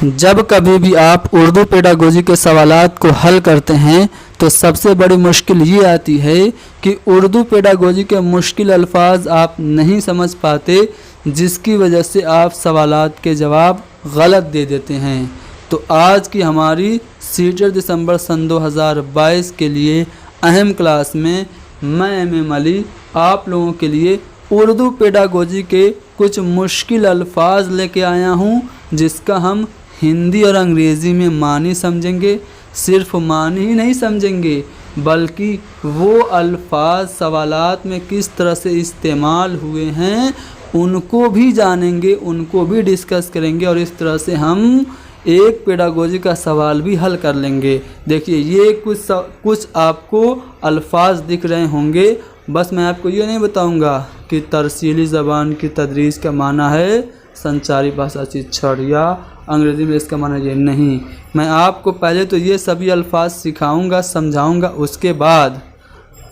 जब कभी भी आप उर्दू पेडागोजी के सवालात को हल करते हैं तो सबसे बड़ी मुश्किल ये आती है कि उर्दू पेडागोजी के मुश्किल अल्फाज आप नहीं समझ पाते, जिसकी वजह से आप सवालात के जवाब गलत दे देते हैं। तो आज की हमारी सीटर दिसंबर सन 2022 के लिए अहम क्लास में मैं एम अली आप लोगों के लिए उर्दू पेडागोजी के कुछ मुश्किल अल्फाज लेके आया हूँ, जिसका हम हिंदी और अंग्रेज़ी में मानी समझेंगे। सिर्फ मानी ही नहीं समझेंगे बल्कि वो अल्फाज सवालात में किस तरह से इस्तेमाल हुए हैं उनको भी जानेंगे, उनको भी डिस्कस करेंगे और इस तरह से हम एक पेडागोजी का सवाल भी हल कर लेंगे। देखिए ये कुछ आपको अल्फाज दिख रहे होंगे। बस मैं आपको ये नहीं बताऊंगा कि तरसीली ज़बान की तदरीस का माना है संचारी भाषा शिक्षण या अंग्रेज़ी में इसका माना ये नहीं। मैं आपको पहले तो ये सभी अल्फाज सिखाऊंगा, समझाऊंगा, उसके बाद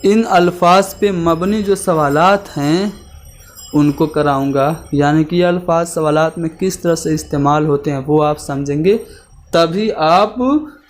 इन अल्फाज पे मबनी जो सवालात हैं उनको कराऊंगा, यानी कि ये अल्फाज सवालात में किस तरह से इस्तेमाल होते हैं वो आप समझेंगे, तभी आप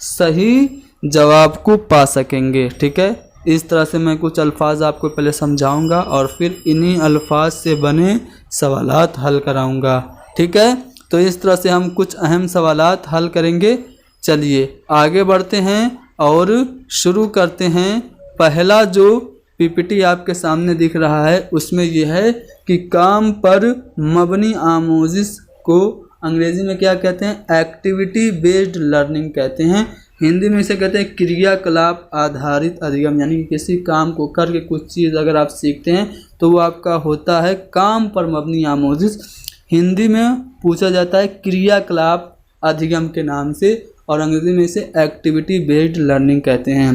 सही जवाब को पा सकेंगे। ठीक है, इस तरह से मैं कुछ अल्फाज आपको पहले समझाऊंगा और फिर इन्हीं अल्फाज से बने सवालात हल कराऊंगा। ठीक है, तो इस तरह से हम कुछ अहम सवालात हल करेंगे। चलिए आगे बढ़ते हैं और शुरू करते हैं। पहला जो पीपीटी आपके सामने दिख रहा है उसमें यह है कि काम पर मबनी आमोजिश को अंग्रेज़ी में क्या कहते हैं? एक्टिविटी बेस्ड लर्निंग कहते हैं। हिंदी में इसे कहते हैं क्रियाकलाप आधारित अधिगम, यानी कि किसी काम को करके कुछ चीज़ अगर आप सीखते हैं तो वो आपका होता है काम पर मबनी आमोजिश। हिंदी में पूछा जाता है क्रियाकलाप अधिगम के नाम से और अंग्रेज़ी में इसे एक्टिविटी बेस्ड लर्निंग कहते हैं।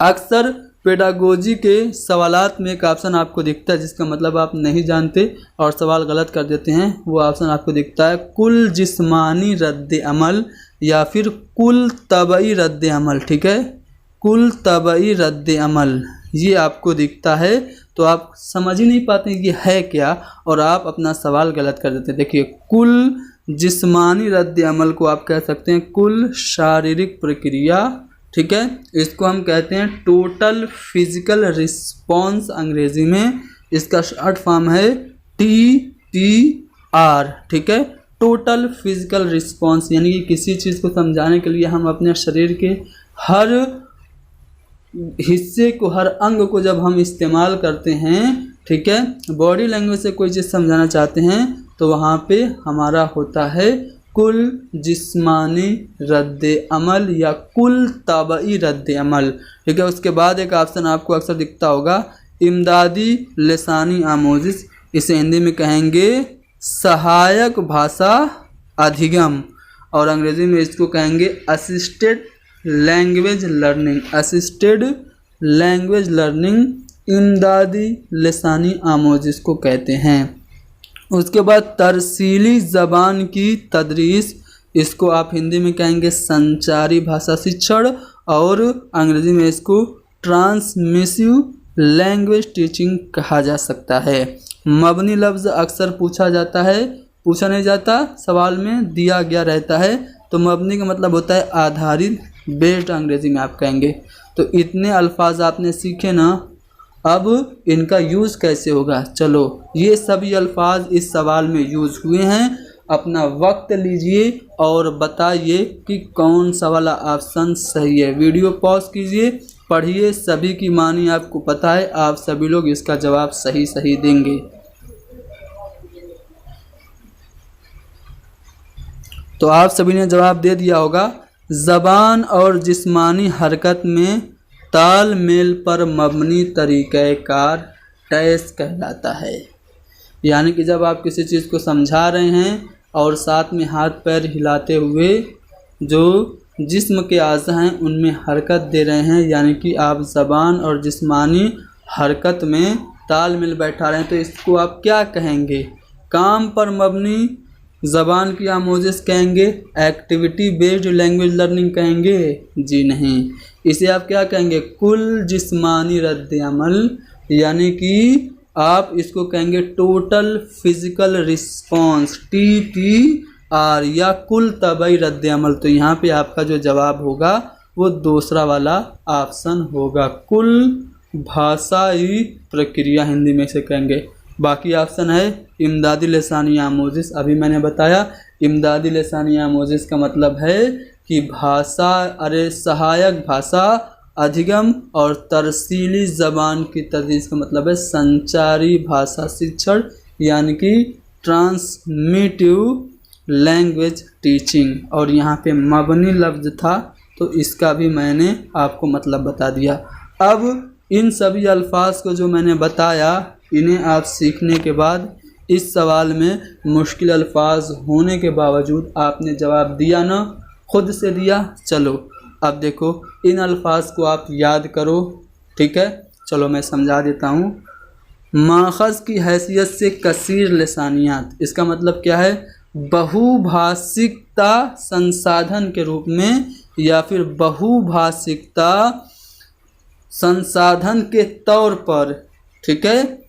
अक्सर पेडागोजी के सवालात में एक ऑप्शन आपको दिखता है जिसका मतलब आप नहीं जानते और सवाल गलत कर देते हैं। वो ऑप्शन आपको दिखता है कुल जिस्मानी रद्द अमल या फिर कुल तबई रद्द अमल। ठीक है, कुल तबई रद्द अमल ये आपको दिखता है तो आप समझ ही नहीं पाते ये है क्या और आप अपना सवाल गलत कर देते हैं। देखिए कुल जिस्मानी रद्द अमल को आप कह सकते हैं कुल शारीरिक प्रक्रिया। ठीक है, इसको हम कहते हैं टोटल फिजिकल रिस्पॉन्स अंग्रेज़ी में। इसका शॉर्ट फॉर्म है TTR। ठीक है, टोटल फिजिकल रिस्पॉन्स, यानी कि किसी चीज़ को समझाने के लिए हम अपने शरीर के हर हिस्से को, हर अंग को जब हम इस्तेमाल करते हैं, ठीक है, बॉडी लैंग्वेज से कोई चीज़ समझाना चाहते हैं तो वहाँ पे हमारा होता है कुल जिस्मानी रद्द अमल या कुल तबई रद्द अमल। ठीक है, उसके बाद एक ऑप्शन आपको अक्सर दिखता होगा इमदादी लिसानी आमोजिश, इसे हिंदी में कहेंगे सहायक भाषा अधिगम और अंग्रेज़ी में इसको कहेंगे assisted language learning. Assisted language learning इमदादी लिसानी आमोजिश को कहते हैं। उसके बाद तरसीली ज़बान की तदरीस, इसको आप हिंदी में कहेंगे संचारी भाषा शिक्षण और अंग्रेज़ी में इसको ट्रांसमिसिव लैंग्वेज टीचिंग कहा जा सकता है। मबनी लफ्ज़ अक्सर पूछा जाता है, पूछा नहीं जाता, सवाल में दिया गया रहता है। तो मबनी का मतलब होता है आधारित, बेस्ड अंग्रेज़ी में आप कहेंगे। तो इतने अल्फाज आपने सीखे ना, अब इनका यूज़ कैसे होगा? चलो ये सभी अल्फाज इस सवाल में यूज़ हुए हैं। अपना वक्त लीजिए और बताइए कि कौन सा वाला ऑप्शन सही है। वीडियो पॉज कीजिए, पढ़िए, सभी की मानी आपको पता है, आप सभी लोग इसका जवाब सही देंगे। तो आप सभी ने जवाब दे दिया होगा। ज़बान और जिस्मानी हरकत में तालमेल पर मबनी तरीक़ाकार टैस कहलाता है। यानी कि जब आप किसी चीज़ को समझा रहे हैं और साथ में हाथ पैर हिलाते हुए जो जिस्म के आज़ा हैं उनमें हरकत दे रहे हैं, यानी कि आप ज़बान और जिस्मानी हरकत में तालमेल बैठा रहे हैं, तो इसको आप क्या कहेंगे? काम पर मबनी ज़बान की आमोजिश कहेंगे? एक्टिविटी बेस्ड लैंग्वेज लर्निंग कहेंगे? जी नहीं, इसे आप क्या कहेंगे? कुल जिस्मानी रद्द अमल, यानी कि आप इसको कहेंगे टोटल फिजिकल रिस्पॉन्स, TTR। आर या कुल तबई रद्द अमल। तो यहाँ पे आपका जो जवाब होगा वो दूसरा वाला ऑप्शन होगा, कुल भाषाई प्रक्रिया हिंदी में से कहेंगे। बाकी ऑप्शन है इमदादी लसानी आमोजिश। अभी मैंने बताया इमदादी लसानी आमोजिश का मतलब है कि भाषा सहायक भाषा अधिगम और तरसीली ज़बान की तदरीस का मतलब है संचारी भाषा शिक्षण, यानी कि ट्रांसमिटिव लैंग्वेज टीचिंग। और यहाँ पे मबनी लफ्ज़ था तो इसका भी मैंने आपको मतलब बता दिया। अब इन सभी अल्फाज को जो मैंने बताया इन्हें आप सीखने के बाद इस सवाल में मुश्किल अल्फाज होने के बावजूद आपने जवाब दिया ना, खुद से दिया। चलो अब देखो इन अल्फाज को आप याद करो, ठीक है। चलो मैं समझा देता हूँ। माखज़ की हैसियत से कसीर लसानियात, इसका मतलब क्या है? बहुभाषिकता संसाधन के रूप में या फिर बहुभाषिकता संसाधन के तौर पर, ठीक है।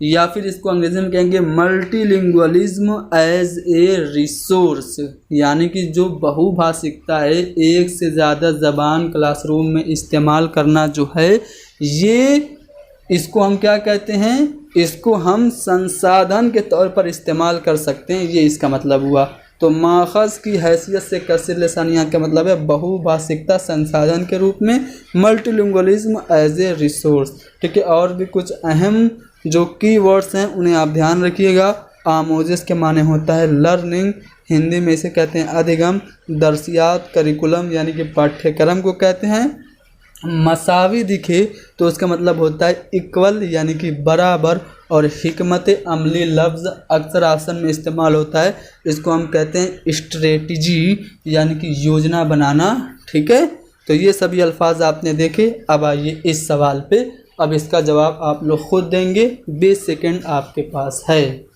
या फिर इसको अंग्रेजी में कहेंगे मल्टीलिंगुअलिज्म एज ए रिसोर्स, यानी कि जो बहुभाषिकता है, एक से ज़्यादा ज़बान क्लासरूम में इस्तेमाल करना जो है, ये इसको हम क्या कहते हैं? इसको हम संसाधन के तौर पर इस्तेमाल कर सकते हैं, ये इसका मतलब हुआ। तो माखज़ की हैसियत से कसीर लसानियात का मतलब है बहुभाषिकता संसाधन के रूप में, मल्टीलिंगुअलिज्म एज ए रिसोर्स, ठीक है। और भी कुछ अहम जो की वर्ड्स हैं उन्हें आप ध्यान रखिएगा। आमोजिश के माने होता है लर्निंग, हिंदी में इसे कहते हैं अधिगम। दर्सियात करिकुलम यानी कि पाठ्यक्रम को कहते हैं। मसावी दिखे तो उसका मतलब होता है इक्वल यानी कि बराबर। और हिकमत अमली लफ्ज़ अक्सर आसन में इस्तेमाल होता है, इसको हम कहते हैं स्ट्रेटजी यानी कि योजना बनाना, ठीक है। तो ये सभी अल्फाज आपने देखे। अब आइए इस सवाल पे, अब इसका जवाब आप लोग खुद देंगे। 20 सेकेंड आपके पास है।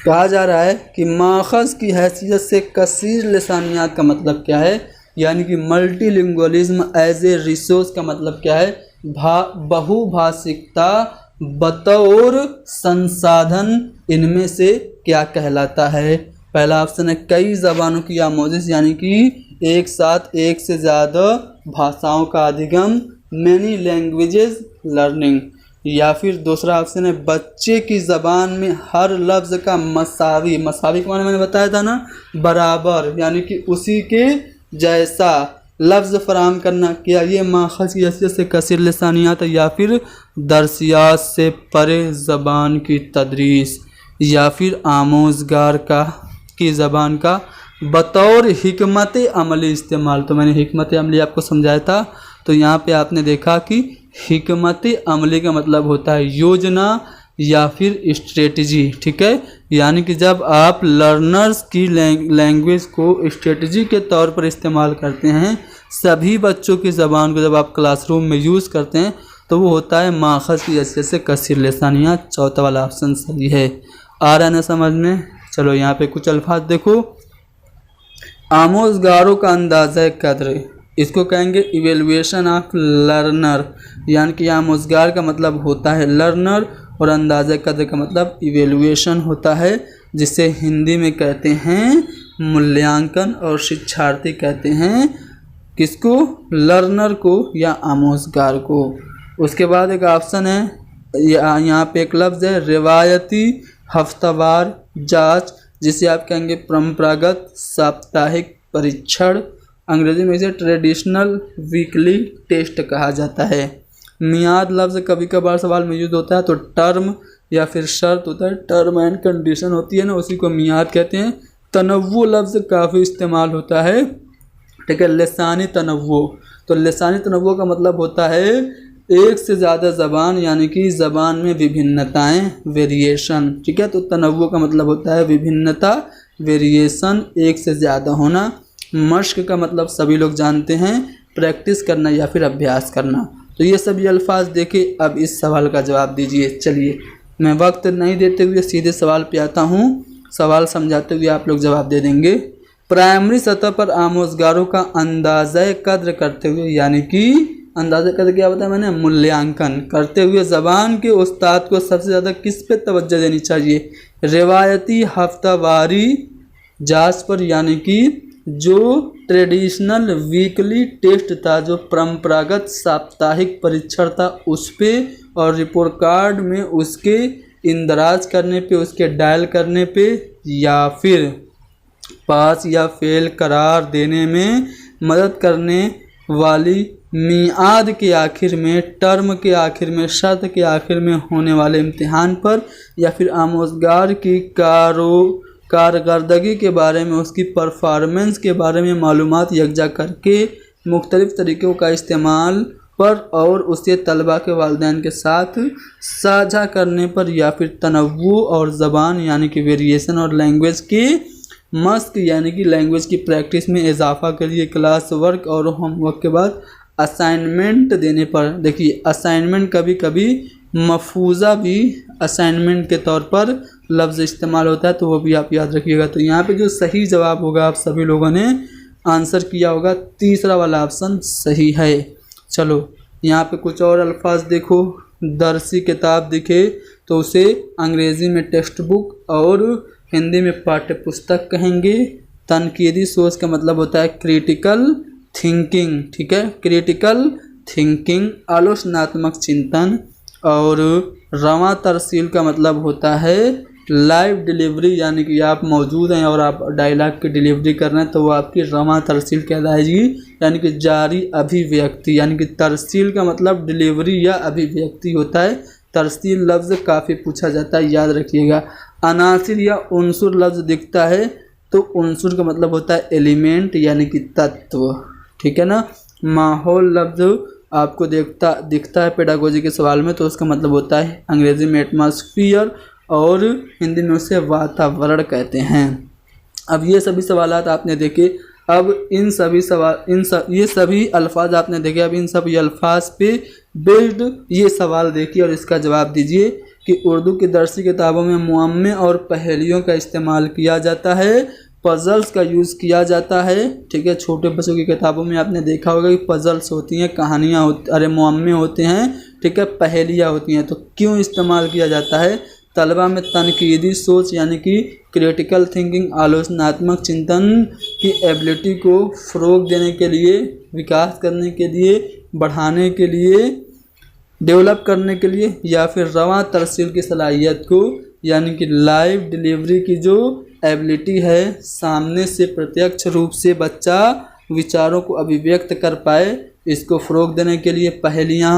कहा जा रहा है कि माखज़ की हैसियत से कसीर लसानियात का मतलब क्या है, यानी कि मल्टीलिंगुअलिज्म एज ए रिसोर्स का मतलब क्या है? बहुभाषिकता बतौर संसाधन इनमें से क्या कहलाता है? पहला ऑप्शन है कई ज़बानों की आमोजिश, यानी कि एक साथ एक से ज़्यादा भाषाओं का अधिगम, मैनी लैंग्वेजेस लर्निंग। या फिर दूसरा ऑप्शन है बच्चे की ज़बान में हर लफ्ज़ का मसावी, मसावी के माने मैंने बताया था ना, बराबर, यानी कि उसी के जैसा लफ्ज़ फराहम करना। क्या ये माखज़ की हैसियत से कसीर लसानियात है? या फिर दर्सियात से परे ज़बान की तदरीस, या फिर आमोज़गार की ज़बान का बतौर हिकमत अमली इस्तेमाल। तो मैंने हिकमत अमली आपको समझाया था। तो यहाँ पे आपने देखा कि हिकमत अमली का मतलब होता है योजना या फिर स्ट्रेटजी, ठीक है। यानी कि जब आप लर्नर्स की लैंग्वेज को स्ट्रेटजी के तौर पर इस्तेमाल करते हैं, सभी बच्चों की ज़बान को जब आप क्लासरूम में यूज़ करते हैं, तो वो होता है माखज़ की हैसियत से कसीर लसानियात। चौथा वाला ऑप्शन सही है। आ रहा है ना समझ में? चलो यहाँ पे कुछ अल्फाज देखो। आमोज़गारों का अंदाज़ा कद्र, इसको कहेंगे इवेलुएशन ऑफ लर्नर, यानी कि आमोज़गार का मतलब होता है लर्नर और अंदाज़ा कद्र का मतलब इवेलुएशन होता है, जिसे हिंदी में कहते हैं मूल्यांकन, और शिक्षार्थी कहते हैं किसको? लर्नर को या आमोज़गार को। उसके बाद एक ऑप्शन है, यहाँ पे एक लफ्ज़ है रिवायती हफ्तावार जांच, जिसे आप कहेंगे परंपरागत साप्ताहिक परीक्षण, अंग्रेजी में इसे ट्रेडिशनल वीकली टेस्ट कहा जाता है। मियाद लफ्ज़ कभी कभार सवाल में यूज होता है, तो टर्म या फिर शर्त होता है, टर्म एंड कंडीशन होती है ना, उसी को मियाद कहते हैं। तनव्वु लफ्ज़ काफ़ी इस्तेमाल होता है, ठीक है। लसानी तनव्वु, तो लसानी तनव्वु का मतलब होता है एक से ज़्यादा ज़बान, यानी कि ज़बान में विभिन्नताएं, वेरिएशन, ठीक है। तो तनव्वु का मतलब होता है विभिन्नता, वेरिएशन, एक से ज़्यादा होना। मश्क का मतलब सभी लोग जानते हैं, प्रैक्टिस करना या फिर अभ्यास करना। तो ये सभी अल्फाज देखे। अब इस सवाल का जवाब दीजिए। चलिए मैं वक्त नहीं देते हुए सीधे सवाल पे आता हूँ। सवाल समझाते हुए आप लोग जवाब दे देंगे। प्राइमरी सतह पर आमोजगारों का अंदाज़ा कद्र करते हुए, यानी कि अंदाज़ा कद्र क्या बताया मैंने, मूल्यांकन करते हुए ज़बान के उस्ताद को सबसे ज़्यादा किस पे तवज्जो देनी चाहिए? रिवायती हफ्तावारी जांच पर, यानी कि जो ट्रेडिशनल वीकली टेस्ट था, जो परंपरागत साप्ताहिक परीक्षण था उस पे, और रिपोर्ट कार्ड में उसके इंदराज करने पे, उसके डायल करने पे, या फिर पास या फेल करार देने में मदद करने वाली मियाद के आखिर में, टर्म के आखिर में, शर्त के आखिर में होने वाले इम्तिहान पर, या फिर आमोजगार की कारकर्दगी के बारे में, उसकी परफॉर्मेंस के बारे में मालूमात यकजा करके मुख्तलिफ तरीक़ों का इस्तेमाल पर और उसे तलबा के वालिदैन के साथ साझा करने पर, या फिर तनव्वु और ज़बान यानी कि वेरिएशन और लैंग्वेज की मस्क यानी कि लैंग्वेज की प्रैक्टिस में इजाफा के लिए क्लास वर्क और होमवर्क के बाद असाइनमेंट देने पर। देखिए असाइनमेंट कभी कभी मफूज़ा भी असाइनमेंट के तौर पर लफ्ज़ इस्तेमाल होता है, तो वो भी आप याद रखिएगा। तो यहाँ पे जो सही जवाब होगा, आप सभी लोगों ने आंसर किया होगा, तीसरा वाला ऑप्शन सही है। चलो यहाँ पे कुछ और अल्फाज देखो। दरसी किताब दिखे तो उसे अंग्रेज़ी में टेक्स्ट बुक और हिंदी में पाठ्य पुस्तक कहेंगे। तनकीदी सोच का मतलब होता है क्रिटिकल थिंकिंग, ठीक है, क्रिटिकल थिंकिंग, आलोचनात्मक चिंतन। और रवा तरसील का मतलब होता है लाइव डिलीवरी, यानी कि आप मौजूद हैं और आप डायलॉग की डिलीवरी कर रहे हैं तो वो आपकी रवा तरसील कहलाएगी, यानी कि जारी अभिव्यक्ति। यानी कि तरसील का मतलब डिलीवरी या अभिव्यक्ति होता है। तरसील लफ्ज़ काफ़ी पूछा जाता है, याद रखिएगा। अनासिर या उनसुर लफ्ज़ दिखता है तो उनसुर का मतलब होता है एलिमेंट यानी कि तत्व, ठीक है ना। माहौल लफ्ज़ आपको दिखता है पेडागोजी के सवाल में, तो उसका मतलब होता है अंग्रेज़ी में एटमॉस्फियर और हिंदी में उसे वातावरण कहते हैं। अब ये सभी सवालात आपने देखे। अब ये सभी अल्फाज आपने देखे। अब इन सभी अल्फाज पे बेस्ड ये सवाल देखिए और इसका जवाब दीजिए कि उर्दू की दरसी किताबों में मुअम्मे और पहेलियों का इस्तेमाल किया जाता है, पज़ल्स का यूज़ किया जाता है, ठीक है। छोटे बच्चों की किताबों में आपने देखा होगा कि पज़ल्स होती हैं, कहानियाँ मुअम्मे होते हैं, ठीक है, पहेलियाँ होती हैं। तो क्यों इस्तेमाल किया जाता है? तलबा में तनकीदी सोच यानी कि क्रिटिकल थिंकिंग, आलोचनात्मक चिंतन की एबिलिटी को फ़रोग देने के लिए, विकास करने के लिए, बढ़ाने के लिए, डेवलप करने के लिए, या फिर रवा तरसील की सलाहियत को यानी कि लाइव डिलीवरी की जो एबिलिटी है, सामने से प्रत्यक्ष रूप से बच्चा विचारों को अभिव्यक्त कर पाए, इसको फ़रोग देने के लिए पहेलियाँ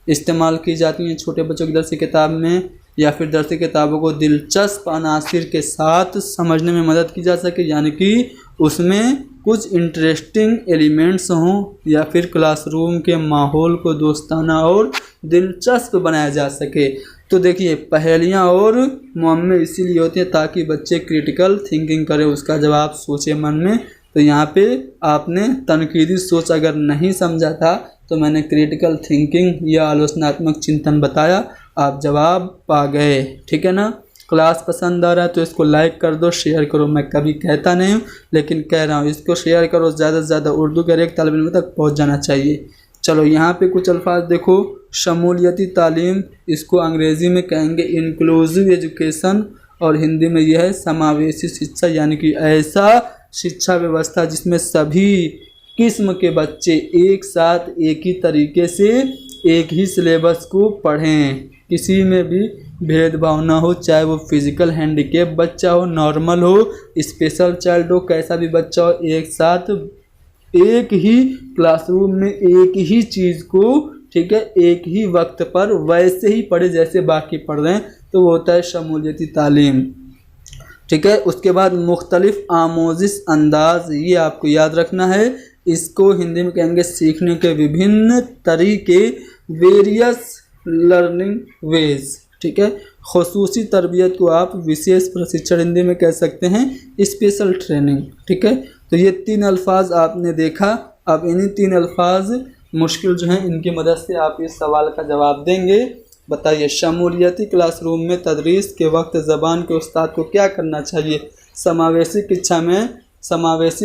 इस्तेमाल की जाती हैं छोटे बच्चों की दरसी किताब में, या फिर दरसी किताबों को दिलचस्प अनासिर के साथ समझने में मदद की जा सके, यानी कि उसमें कुछ इंटरेस्टिंग एलिमेंट्स हों, या फिर क्लासरूम के माहौल को दोस्ताना और दिलचस्प बनाया जा सके। तो देखिए पहेलियाँ और मुअम्मे इसीलिए होती हैं ताकि बच्चे क्रिटिकल थिंकिंग करें, उसका जवाब सोचे मन में। तो यहाँ पे आपने तनकीदी सोच अगर नहीं समझा था तो मैंने क्रिटिकल थिंकिंग या आलोचनात्मक चिंतन बताया, आप जवाब पा गए, ठीक है ना। क्लास पसंद आ रहा है तो इसको लाइक कर दो, शेयर करो। मैं कभी कहता नहीं हूँ लेकिन कह रहा हूँ, इसको शेयर करो, ज़्यादा से ज़्यादा उर्दू के हर एक तालिब इल्म तक पहुँच जाना चाहिए। चलो यहाँ पे कुछ अल्फाज देखो। शमूलियती तालीम, इसको अंग्रेज़ी में कहेंगे इंक्लूसिव एजुकेशन, और हिंदी में यह है समावेशी शिक्षा, यानी कि ऐसा शिक्षा व्यवस्था जिसमें सभी किस्म के बच्चे एक साथ एक ही तरीके से एक ही सिलेबस को पढ़ें, किसी में भी भेदभाव ना हो, चाहे वो फिज़िकल हैंडीकेप बच्चा हो, नॉर्मल हो, स्पेशल चाइल्ड हो, कैसा भी बच्चा हो, एक साथ एक ही क्लासरूम में एक ही चीज़ को, ठीक है, एक ही वक्त पर वैसे ही पढ़े जैसे बाकी पढ़ रहे हैं, तो वो होता है शमूलियती तालीम, ठीक है। उसके बाद मुख्तलिफ आमोजिश अंदाज, ये आपको याद रखना है, इसको हिंदी में कहेंगे सीखने के विभिन्न तरीके, वेरियस लर्निंग वेज, ठीक है। खुसूसी तरबियत को आप विशेष प्रशिक्षण हिंदी में कह सकते हैं, स्पेशल ट्रेनिंग, ठीक है। तो ये तीन अल्फाज आपने देखा। अब इन्हीं तीन अल्फाज मुश्किल जो हैं इनकी मदद से आप इस सवाल का जवाब देंगे बताइए, शमूलियती क्लासरूम में तदरीस के वक्त ज़बान के उस्ताद को क्या करना चाहिए? समावेशी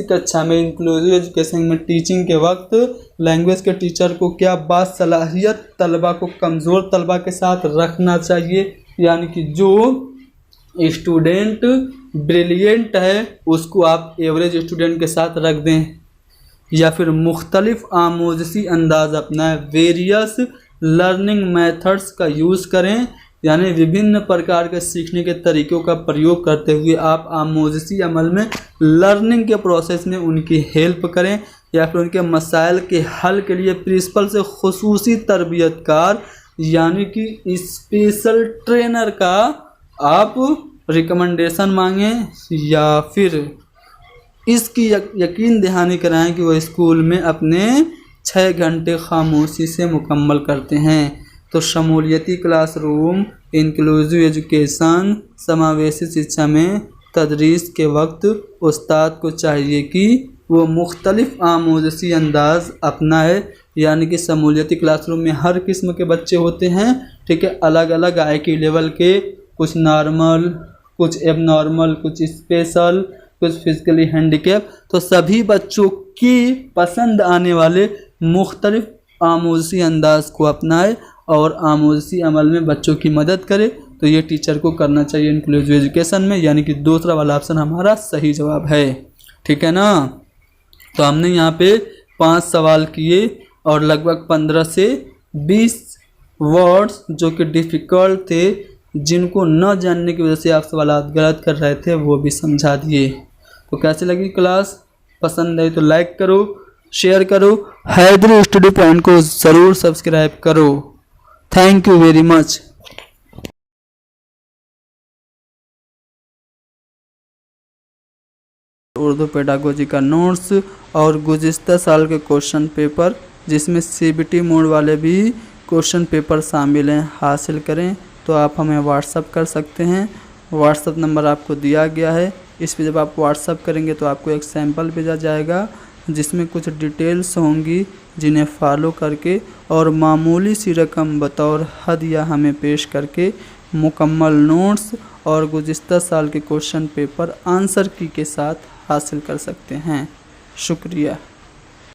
कक्षा में इंक्लूसिव एजुकेशन में टीचिंग के वक्त लैंग्वेज के टीचर को क्या बासलाहियत तलबा को कमज़ोर तलबा के साथ रखना चाहिए, यानी कि जो स्टूडेंट ब्रिलियंट है उसको आप एवरेज स्टूडेंट के साथ रख दें, या फिर मुख्तलिफ आमोज़ी अंदाज अपनाएं, वेरियस लर्निंग मेथड्स का यूज़ करें, यानी विभिन्न प्रकार के सीखने के तरीक़ों का प्रयोग करते हुए आप आमोज़ी अमल में लर्निंग के प्रोसेस में उनकी हेल्प करें, या फिर उनके मसाइल के हल के लिए प्रिंसिपल से खुसूसी तरबियतकार यानी कि स्पेशल ट्रेनर का आप रिकमेंडेशन मांगें, या फिर इसकी यकीन दहानी कराएं कि वो स्कूल में अपने 6 घंटे खामोशी से मुकम्मल करते हैं। तो शमूलियती क्लासरूम, इंक्लूसिव एजुकेशन, समावेशी शिक्षा में तदरीस के वक्त उस्ताद को चाहिए कि वो मुख्तलिफ आमोज़ी अंदाज अपनाए, यानी कि शमूलियती क्लासरूम में हर किस्म के बच्चे होते हैं, ठीक है, अलग अलग IQ लेवल के, कुछ नॉर्मल, कुछ एबनॉर्मल, कुछ स्पेशल, कुछ फिजिकली हैंडीकैप, तो सभी बच्चों की पसंद आने वाले मुख्तलिफ आमोज़ी अंदाज को अपनाए और आमोज़ी अमल में बच्चों की मदद करे। तो ये टीचर को करना चाहिए इंक्लूसिव एजुकेशन में, यानी कि दूसरा वाला ऑप्शन हमारा सही जवाब है, ठीक है ना। तो हमने यहाँ पे 5 सवाल किए और लगभग 15 से 20 वर्ड्स जो कि डिफ़िकल्ट थे, जिनको न जानने की वजह से आप सवाल गलत कर रहे थे, वो भी समझा दिए। तो कैसी लगी क्लास? पसंद आई तो लाइक करो, शेयर करो, हैदरी स्टडी पॉइंट को ज़रूर सब्सक्राइब करो। Thank you very much. Urdu pedagogy का नोट्स और गुज़िश्ता साल के क्वेश्चन पेपर, जिसमें CBT मोड वाले भी क्वेश्चन पेपर शामिल हैं, हासिल करें तो आप हमें व्हाट्सअप कर सकते हैं। व्हाट्सअप नंबर आपको दिया गया है, इस पर जब आप व्हाट्सअप करेंगे तो आपको एक सैंपल भेजा जाएगा जिसमें कुछ डिटेल्स होंगी, जिन्हें फॉलो करके और मामूली सी रकम बतौर हदिया हमें पेश करके मुकम्मल नोट्स और गुज़िश्ता साल के क्वेश्चन पेपर आंसर की के साथ हासिल कर सकते हैं। शुक्रिया।